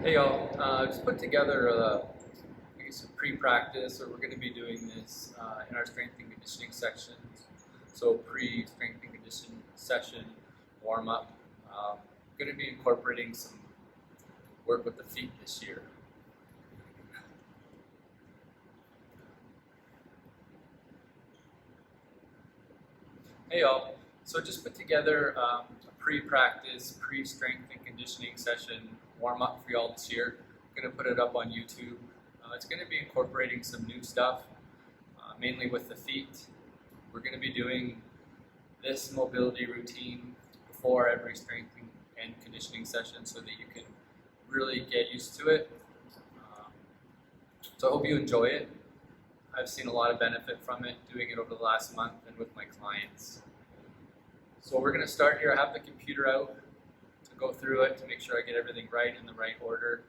Hey y'all, just put together I guess a pre-practice, or we're going to be doing this in our strength and conditioning sections. So pre-strength and conditioning session, warm-up. Going to be incorporating some work with the feet this year. Hey y'all, so just put together a pre-practice, pre-strength and conditioning session warm-up for y'all this year. I'm going to put it up on YouTube. It's going to be incorporating some new stuff, mainly with the feet. We're going to be doing this mobility routine before every strength and conditioning session so that you can really get used to it. So I hope you enjoy it. I've seen a lot of benefit from it, doing it over the last month and with my clients. So we're going to start here. I have the computer out to go through it to make sure I get everything right in the right order.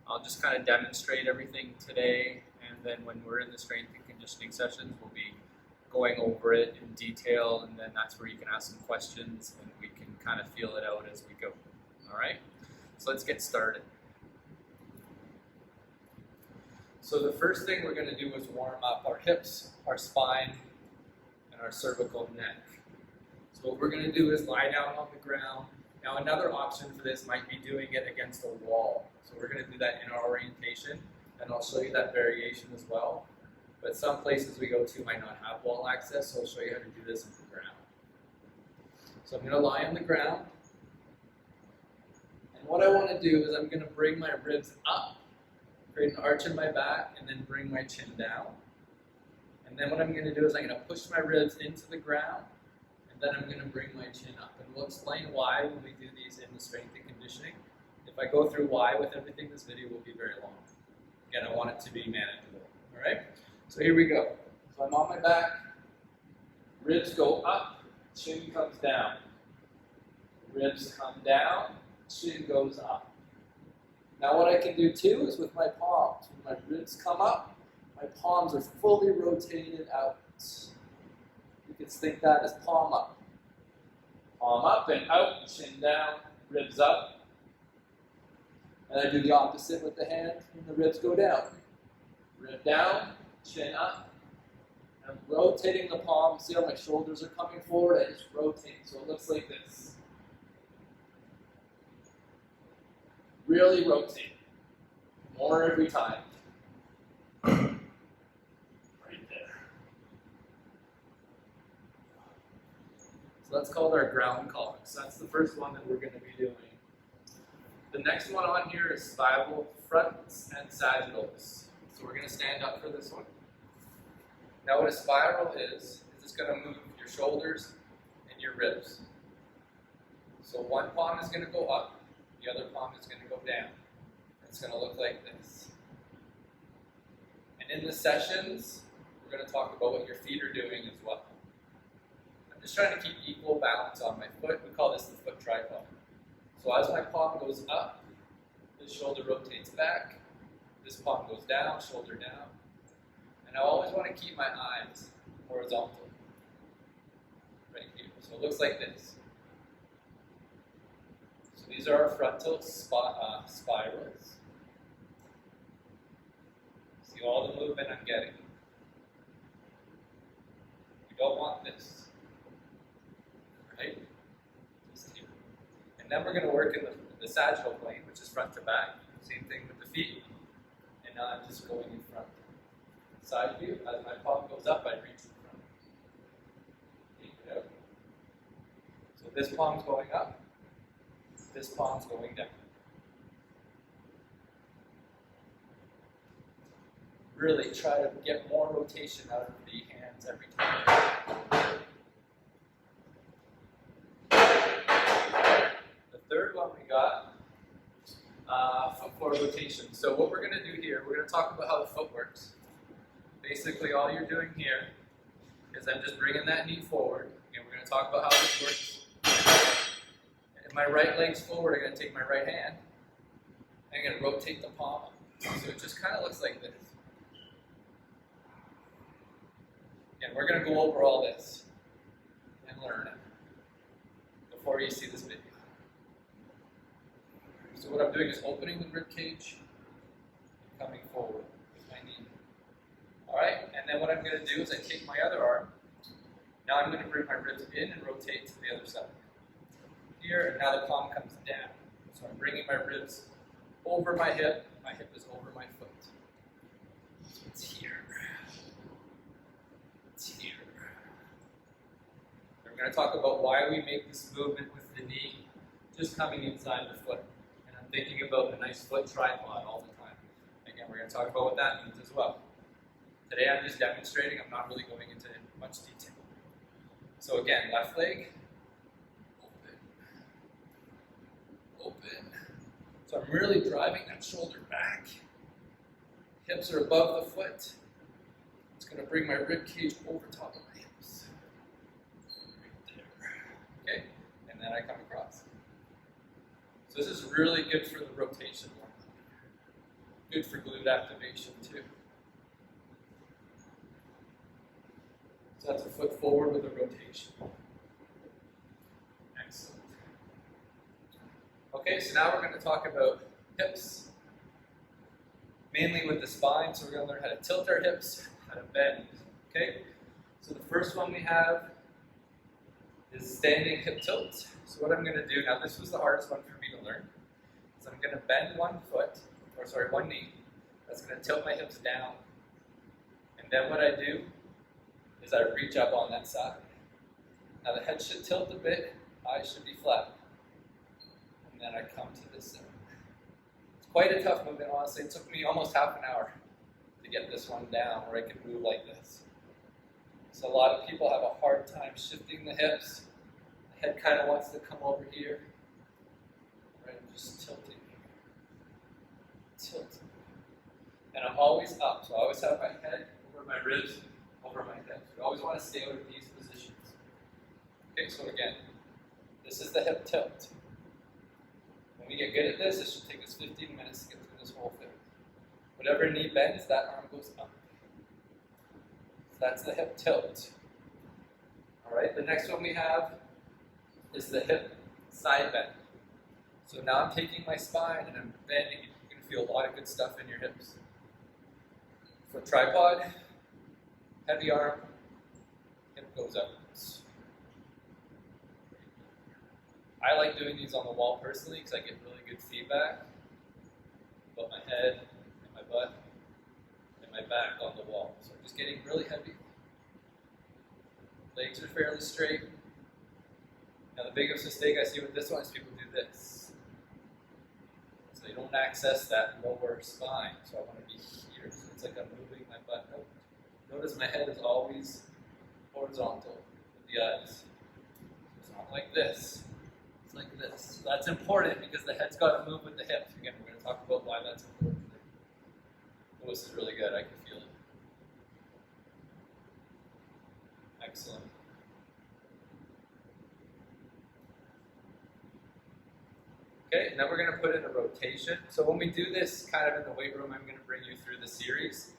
I'll just kind of demonstrate everything today, and then when we're in the strength and conditioning sessions, we'll be going over it in detail, and then that's where you can ask some questions and we can kind of feel it out as we go. All right, so let's get started. So the first thing we're going to do is warm up our hips, our spine, and our cervical neck. So what we're going to do is lie down on the ground. Now another option for this might be doing it against a wall. So we're going to do that in our orientation, and I'll show you that variation as well. But some places we go to might not have wall access, so I'll show you how to do this on the ground. So I'm going to lie on the ground, and what I want to do is I'm going to bring my ribs up, create an arch in my back, and then bring my chin down. And then what I'm going to do is I'm going to push my ribs into the ground, and then I'm going to bring my chin up. And we'll explain why when we do these in the strength and conditioning. If I go through why with everything, this video will be very long. Again, I want it to be manageable. All right? So here we go. So I'm on my back, ribs go up, chin comes down. Ribs come down, chin goes up. Now what I can do too is with my palms. When my ribs come up, my palms are fully rotated out. You can think that as palm up. Palm up and out, chin down, ribs up. And I do the opposite with the hand, and the ribs go down. Rib down, chin up. I'm rotating the palms. See how my shoulders are coming forward? I just rotate, so it looks like this. Really rotate. More every time. Right there. So that's called our ground collar. So that's the first one that we're going to be doing. The next one on here is spiral fronts and sagittals. So we're going to stand up for this one. Now what a spiral is it's going to move your shoulders and your ribs. So one palm is going to go up, the other palm is going to go down. It's going to look like this. And in the sessions, we're going to talk about what your feet are doing as well. I'm just trying to keep equal balance on my foot. We call this the foot tripod. So as my palm goes up, this shoulder rotates back, this palm goes down, shoulder down. And I always want to keep my eyes horizontal, right here. So it looks like this. So these are our frontal spirals. See all the movement I'm getting. We don't want this, right? And then we're going to work in the sagittal plane, which is front to back. Same thing with the feet. And now I'm just going in front. Side view, as my palm goes up, I reach in front. Take it out. So this palm's going up, this palm's going down. Really try to get more rotation out of the hands every time. Third one we got, foot floor rotation. So what we're going to do here, we're going to talk about how the foot works. Basically all you're doing here is I'm just bringing that knee forward. Again, we're going to talk about how this works. If my right leg's forward, I'm going to take my right hand, and I'm going to rotate the palm up. So it just kind of looks like this. And we're going to go over all this and learn it before you see this video. So what I'm doing is opening the rib cage and coming forward with my knee. All right, and then what I'm going to do is I take my other arm. Now I'm going to bring my ribs in and rotate to the other side. Here, and now the palm comes down. So I'm bringing my ribs over my hip is over my foot. So it's here. It's here. And we're going to talk about why we make this movement with the knee just coming inside the foot. And I'm thinking about a nice foot tripod all the time. Again, we're going to talk about what that means as well. Today I'm just demonstrating, I'm not really going into much detail. So again, left leg, open. So I'm really driving that shoulder back. Hips are above the foot. It's going to bring my rib cage over top of my hips. Right there. Okay, and then I come across. So this is really good for the rotation. Good for glute activation too. So that's a foot forward with a rotation. Excellent. Okay, so now we're going to talk about hips, mainly with the spine. So we're going to learn how to tilt our hips, how to bend. Okay, so the first one we have is standing hip tilt. So what I'm going to do, now this was the hardest one for me to learn, is I'm going to bend one knee. That's going to tilt my hips down. And then what I do is I reach up on that side. Now the head should tilt a bit, eyes should be flat. And then I come to this side. It's quite a tough movement, honestly. It took me almost half an hour to get this one down where I can move like this. So a lot of people have a hard time shifting the hips. The head kind of wants to come over here. Right, I'm just tilting. Tilting. And I'm always up, so I always have my head over my ribs, over my hips. We always want to stay out of these positions. Okay, so again, this is the hip tilt. When we get good at this, it should take us 15 minutes to get through this whole thing. Whatever knee bends, that arm goes up. So that's the hip tilt. All right, the next one we have is the hip side bend. So now I'm taking my spine and I'm bending. You're going to feel a lot of good stuff in your hips. For tripod, heavy arm, hip goes upwards. I like doing these on the wall personally because I get really good feedback. Put my head and my butt and my back on the wall. So I'm just getting really heavy. Legs are fairly straight. Now the biggest mistake I see with this one is people do this. So you don't access that lower spine. So I want to be here. So it's like I'm moving my butt out. Notice my head is always horizontal with the eyes. It's not like this. It's like this. So that's important because the head's got to move with the hips. Again, we're going to talk about why that's important. Oh, this is really good. I can feel it. Excellent. Okay, now we're going to put in a rotation. So when we do this kind of in the weight room, I'm going to bring you through the series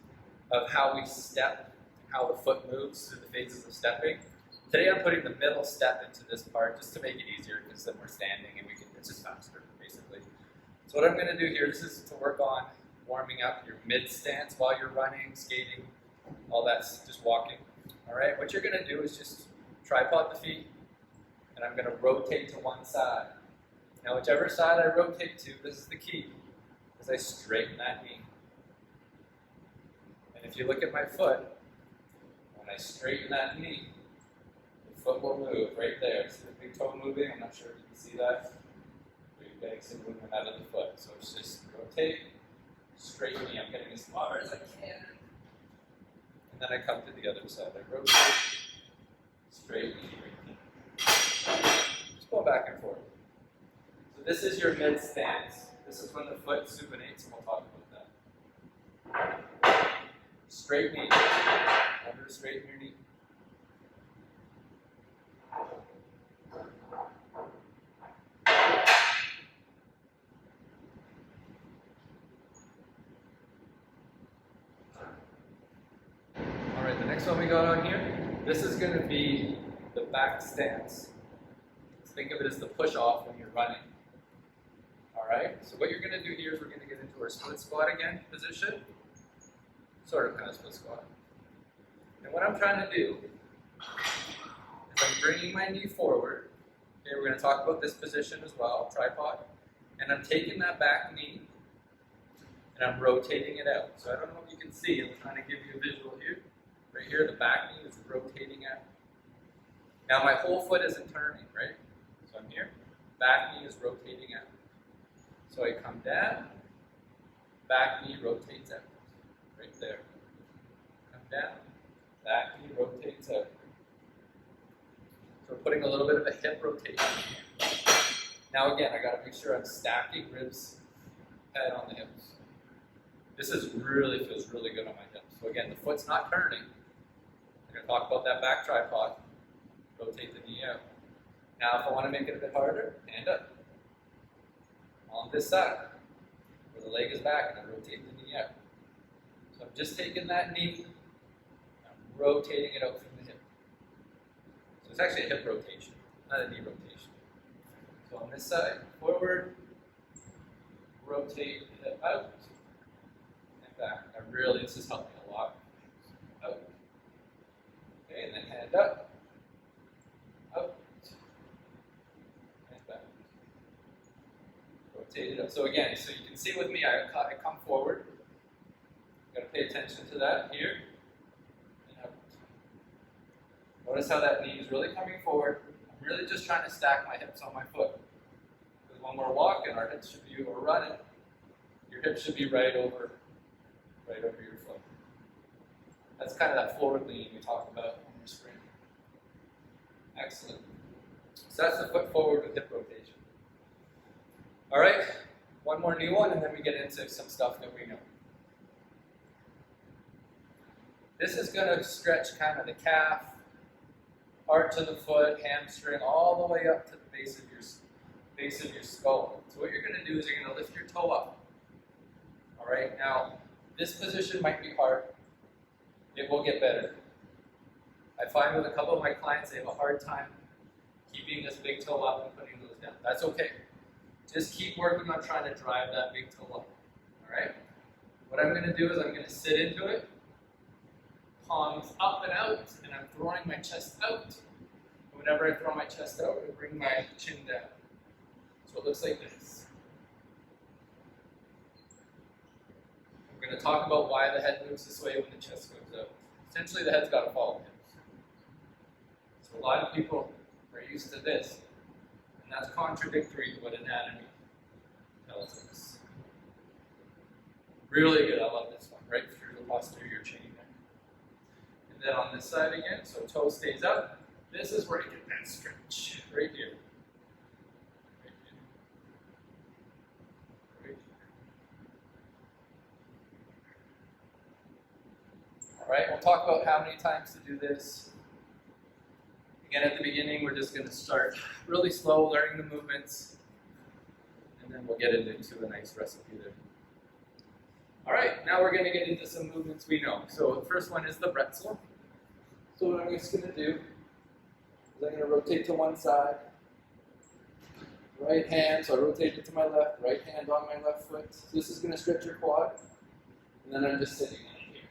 of how we step, how the foot moves through the phases of stepping. Today I'm putting the middle step into this part just to make it easier because then we're standing and it's just faster, basically. So what I'm going to do here, this is to work on warming up your mid stance while you're running, skating, all that's just walking. All right, what you're going to do is just tripod the feet, and I'm going to rotate to one side. Now, whichever side I rotate to, this is the key, is I straighten that knee. And if you look at my foot, when I straighten that knee, the foot will move right there. See the big toe moving? I'm not sure if you can see that. You're getting some movement out of the foot. So it's just rotate, straighten knee. I'm getting as far as I can. And then I come to the other side. I rotate, straighten knee, just go back and forth. So this is your mid stance. This is when the foot supinates, and we'll talk about that. Straight knee. Remember to straighten your knee. All right, the next one we got on here, this is going to be the back stance. Think of it as the push off when you're running. All Alright, so what you're going to do here is we're going to get into our split squat again position. Sort of kind of split squat. And what I'm trying to do is I'm bringing my knee forward. Okay, we're going to talk about this position as well, tripod. And I'm taking that back knee and I'm rotating it out. So I don't know if you can see, I'm trying to give you a visual here. Right here, the back knee is rotating out. Now my whole foot isn't turning, right? So I'm here, back knee is rotating out. So I come down, back knee rotates out, right there. Come down, back knee rotates out. So we're putting a little bit of a hip rotation. Now again, I gotta make sure I'm stacking ribs, head on the hips. This really feels really good on my hips. So again, the foot's not turning. I'm gonna talk about that back tripod. Rotate the knee out. Now if I wanna make it a bit harder, hand up. On this side, where the leg is back, and I rotate the knee out. So I'm just taking that knee, I'm rotating it out from the hip. So it's actually a hip rotation, not a knee rotation. So on this side, forward, rotate, hip out, and back. Now really, this has helped me a lot. Out. Okay, and then hand up, out, and back. Rotate it up. So again, so you can see with me, I come forward. Got to pay attention to that here. And out. Notice how that knee is really coming forward. I'm really just trying to stack my hips on my foot. Because when we're walking, our hips should be, or running, your hips should be right over your foot. That's kind of that forward lean we talked about when we're sprinting. Excellent. So that's the foot forward with hip rotation. All right, one more new one, and then we get into some stuff that we know. This is going to stretch kind of the calf, arch of the foot, hamstring, all the way up to the base of your skull. So what you're going to do is you're going to lift your toe up. All right, now this position might be hard. It will get better. I find with a couple of my clients, they have a hard time keeping this big toe up and putting those down. That's okay. Just keep working on trying to drive that big toe up. All right? What I'm going to do is I'm going to sit into it, palms up and out, and I'm throwing my chest out. And whenever I throw my chest out, I bring my chin down. So it looks like this. I'm going to talk about why the head moves this way when the chest goes out. Essentially, the head's got to follow hips. So a lot of people are used to this. And that's contradictory to what anatomy tells us. Really good, I love this one, right through the posterior chain there. And then on this side again, so toe stays up. This is where you get that stretch, right here. Right here. Right here. All right, we'll talk about how many times to do this. Again, at the beginning, we're just going to start really slow, learning the movements, and then we'll get into a nice recipe there. All right, now we're going to get into some movements we know. So the first one is the pretzel. So what I'm just going to do is I'm going to rotate to one side, right hand, so I rotate it to my left, right hand on my left foot. So this is going to stretch your quad, and then I'm just sitting on it here.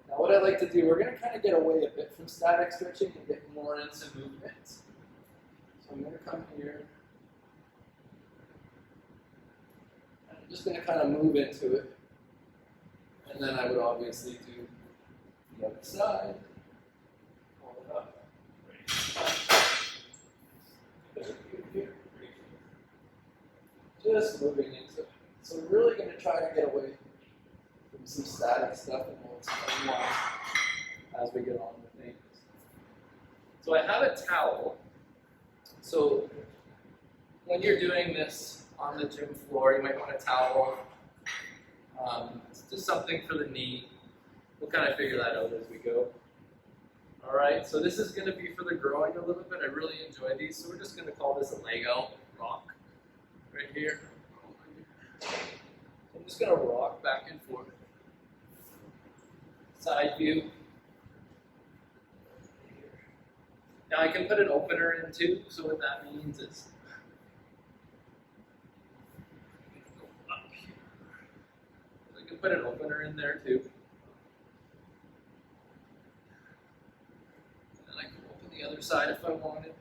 Now what I like to do, we're going to kind of get away a bit from static stretching and get more into movement. So I'm going to come here. And I'm just going to kind of move into it. And then I would obviously do the other side. Hold it up. Just moving into it. So we're really going to try to get away from some static stuff, and we'll explain why as we get on with things. So I have a towel. So when you're doing this on the gym floor, you might want a towel. It's just something for the knee. We'll kind of figure that out as we go. All right, so this is going to be for the groin a little bit. I really enjoy these, so we're just going to call this a leg out rock right here. I'm just going to rock back and forth. Side view. Now I can put an opener in too, so what that means is put an opener in there too. And then I can open the other side if I wanted.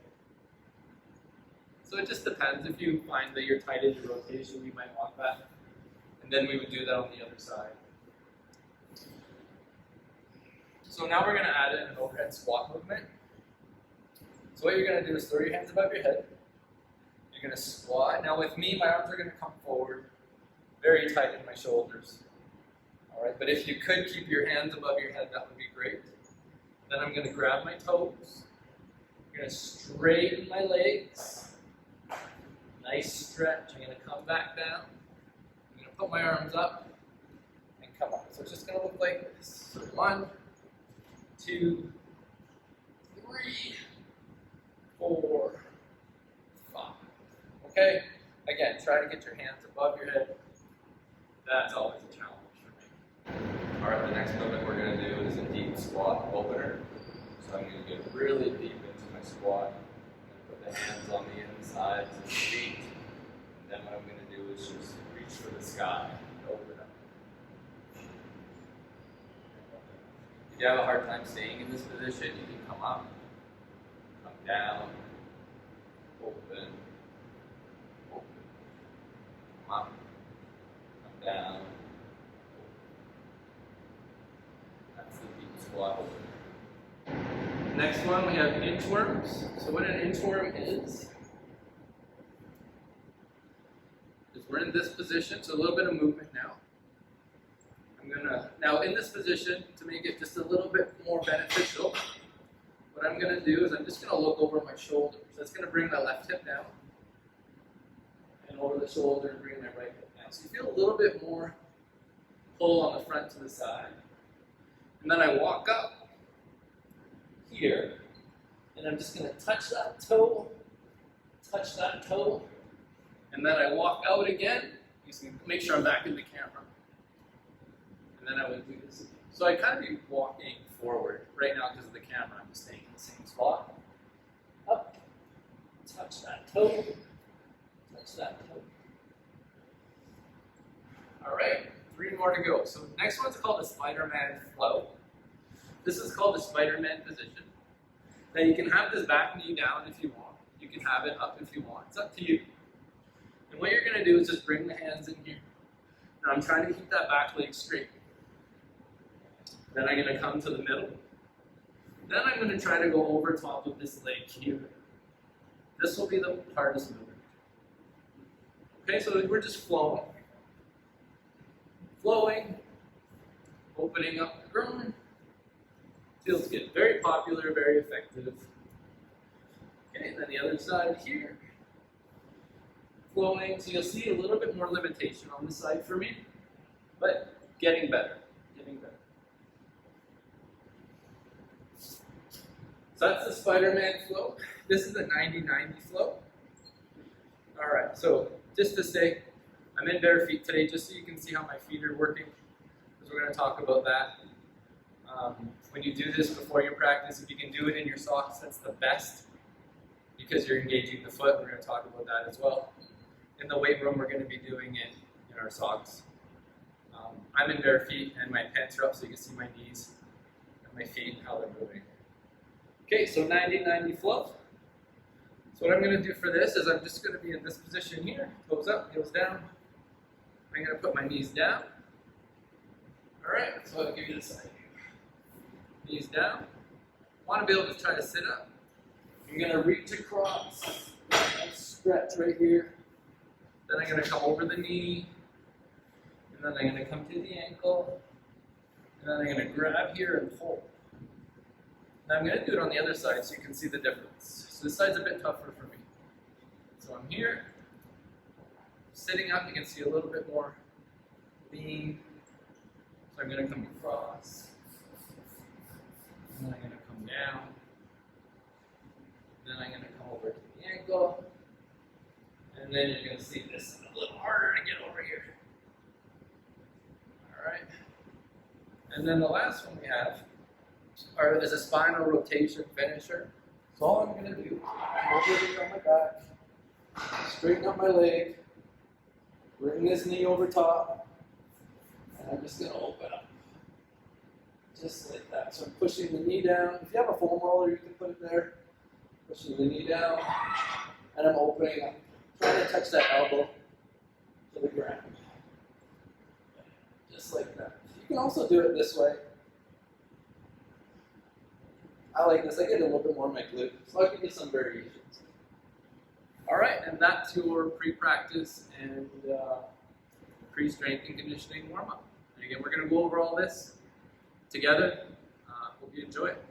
So it just depends. If you find that you're tight in your rotation, you might want that. And then we would do that on the other side. So now we're going to add in an overhead squat movement. So what you're going to do is throw your hands above your head. You're going to squat. Now with me, my arms are going to come forward, very tight in my shoulders. All right, but if you could keep your hands above your head, that would be great. Then I'm going to grab my toes. I'm going to straighten my legs. Nice stretch. I'm going to come back down. I'm going to put my arms up and come up. So it's just going to look like this. So 1, 2, 3, 4, 5. Okay? Again, try to get your hands above your head. That's always a challenge for me. Alright, the next movement we're going to do is a deep squat opener. So I'm going to get really deep into my squat. I'm going to put the hands on the insides of the feet. And then what I'm going to do is just reach for the sky. Open up. If you have a hard time staying in this position, you can come up, come down, open, open, come up, come down, open. That's the deep squat opener. Next one, we have inchworms. So what an inchworm is we're in this position, so a little bit of movement now. Now in this position, to make it just a little bit more beneficial, what I'm going to do is I'm just going to look over my shoulders. That's going to bring my left hip down, and over the shoulder and bring my right hip down. So you feel a little bit more pull on the front to the side. And then I walk up here, and I'm just going to touch that toe, and then I walk out again. You can make sure I'm back in the camera. And then I would do this again. So I kind of be walking forward. Right now, because of the camera, I'm just staying in the same spot. Up, touch that toe, touch that toe. All right, 3 more to go. So the next one's called the Spider-Man flow. This is called the Spider-Man position. Now you can have this back knee down if you want. You can have it up if you want. It's up to you. And what you're going to do is just bring the hands in here. Now I'm trying to keep that back leg straight. Then I'm going to come to the middle. Then I'm going to try to go over top of this leg here. This will be the hardest movement. Okay, so we're just flowing. Flowing, opening up the groin. Feels good. Very popular, very effective. Okay, and then the other side here. Flowing, so you'll see a little bit more limitation on this side for me, but getting better, getting better. So that's the Spider-Man flow. This is the 90-90 flow. All right, so just to say, I'm in bare feet today, just so you can see how my feet are working, because we're going to talk about that. When you do this before your practice, if you can do it in your socks, that's the best, because you're engaging the foot. We're going to talk about that as well. In the weight room, we're going to be doing it in our socks. I'm in bare feet, and my pants are up so you can see my knees and my feet and how they're moving. Okay, so 90-90 flow. So what I'm going to do for this is I'm just going to be in this position here, toes up, heels down. I'm going to put my knees down. All right, so I'll give you this side. Knees down. Want to be able to try to sit up. I'm going to reach across, stretch right here. Then I'm going to come over the knee, and then I'm going to come to the ankle, and then I'm going to grab here and hold. Now I'm going to do it on the other side so you can see the difference. So this side's a bit tougher for me. So I'm here, sitting up, you can see a little bit more lean. So I'm going to come across, and then I'm going to come down, then I'm going to come over to the ankle, and then you're going to see this is a little harder to get over here. All right. And then the last one we have is a spinal rotation finisher. So all I'm going to do, come over here on my back, straighten up my leg, bring this knee over top, And I'm just going to open up. Just like that. So I'm pushing the knee down. If you have a foam roller, you can put it there. Pushing the knee down. And I'm opening up. Trying to touch that elbow to the ground. Just like that. You can also do it this way. I like this. I get a little bit more on my glute. So I can get some variations. All right, and that's your pre-practice and pre-strength and conditioning warm-up. And again, we're going to go over all this together. Hope you enjoy it.